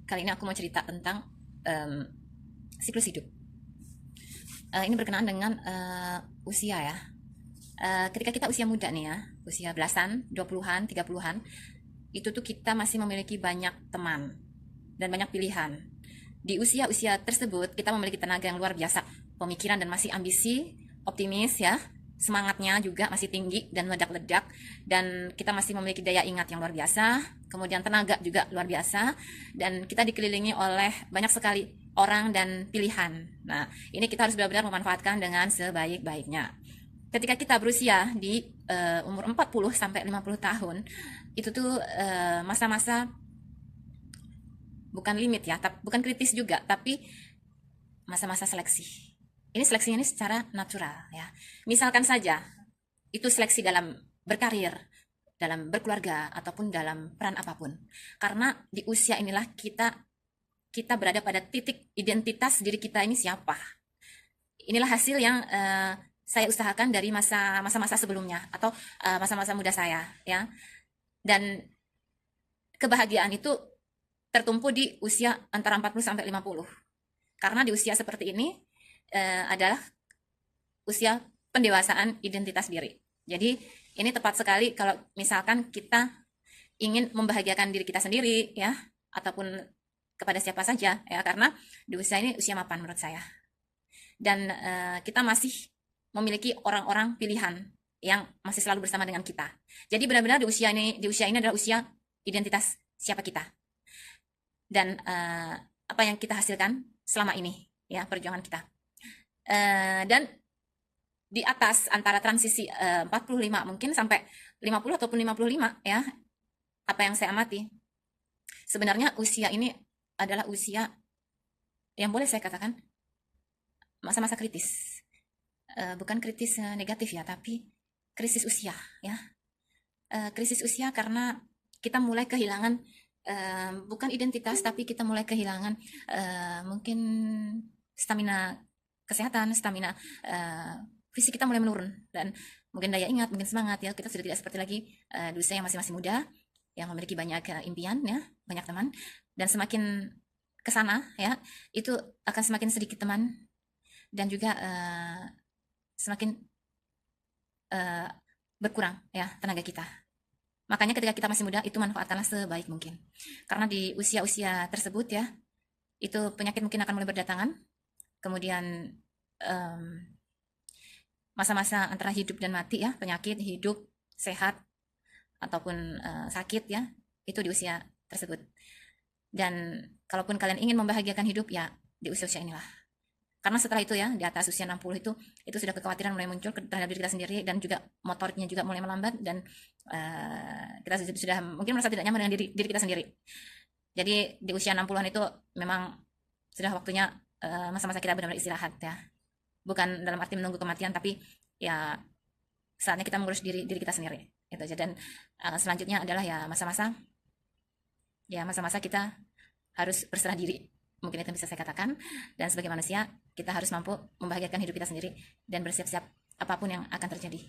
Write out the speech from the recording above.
Kali ini aku mau cerita tentang siklus hidup. Ini berkenaan dengan usia ya. Ketika kita usia muda nih ya, usia belasan, 20-an, 30-an, itu tuh kita masih memiliki banyak teman dan banyak pilihan. Di usia-usia tersebut kita memiliki tenaga yang luar biasa, pemikiran dan masih ambisi, optimis ya, semangatnya juga masih tinggi dan meledak-ledak, dan kita masih memiliki daya ingat yang luar biasa, kemudian tenaga juga luar biasa, dan kita dikelilingi oleh banyak sekali orang dan pilihan. Nah, ini kita harus benar-benar memanfaatkan dengan sebaik-baiknya. Ketika kita berusia di umur 40 sampai 50 tahun, itu tuh masa-masa bukan limit ya, bukan kritis juga, tapi masa-masa seleksi. Ini seleksinya ini secara natural ya. Misalkan saja itu seleksi dalam berkarir, dalam berkeluarga, ataupun dalam peran apapun. Karena di usia inilah kita berada pada titik identitas diri kita ini siapa. Inilah hasil yang saya usahakan dari masa-masa sebelumnya atau masa-masa muda saya ya. Dan kebahagiaan itu tertumpu di usia antara 40 sampai 50. Karena di usia seperti ini adalah usia pendewasaan identitas diri. Jadi ini tepat sekali kalau misalkan kita ingin membahagiakan diri kita sendiri ya, ataupun kepada siapa saja ya, karena di usia ini usia mapan menurut saya. Dan kita masih memiliki orang-orang pilihan yang masih selalu bersama dengan kita. Jadi benar-benar di usia ini adalah usia identitas siapa kita. Dan apa yang kita hasilkan selama ini ya, perjuangan kita. Dan di atas antara transisi 45 mungkin sampai 50 ataupun 55 ya, apa yang saya amati, sebenarnya usia ini adalah usia yang boleh saya katakan masa-masa kritis. Bukan kritis negatif ya, tapi krisis usia ya. Krisis usia karena kita mulai kehilangan bukan identitas, tapi kita mulai kehilangan mungkin stamina kesehatan, stamina fisik kita mulai menurun, dan mungkin daya ingat, mungkin semangat ya, kita sudah tidak seperti lagi di usia yang masih muda, yang memiliki banyak impian ya, banyak teman, dan semakin kesana ya, itu akan semakin sedikit teman, dan juga semakin berkurang ya tenaga kita. Makanya ketika kita masih muda, itu manfaatkanlah sebaik mungkin. Karena di usia-usia tersebut ya, itu penyakit mungkin akan mulai berdatangan. Kemudian masa-masa antara hidup dan mati ya, penyakit, hidup, sehat, ataupun sakit ya, itu di usia tersebut. Dan kalaupun kalian ingin membahagiakan hidup ya, di usia-usia inilah. Karena setelah itu ya, di atas usia 60 itu sudah kekhawatiran mulai muncul terhadap diri kita sendiri, dan juga motornya juga mulai melambat, dan kita sudah mungkin merasa tidak nyaman dengan diri kita sendiri. Jadi di usia 60-an itu memang sudah waktunya masa-masa kita benar-benar istirahat ya. Bukan dalam arti menunggu kematian, tapi ya saatnya kita mengurus diri kita sendiri. Itu aja. Dan selanjutnya adalah ya masa-masa kita harus berserah diri. Mungkin itu bisa saya katakan. Dan sebagai manusia, kita harus mampu membahagiakan hidup kita sendiri dan bersiap-siap apapun yang akan terjadi.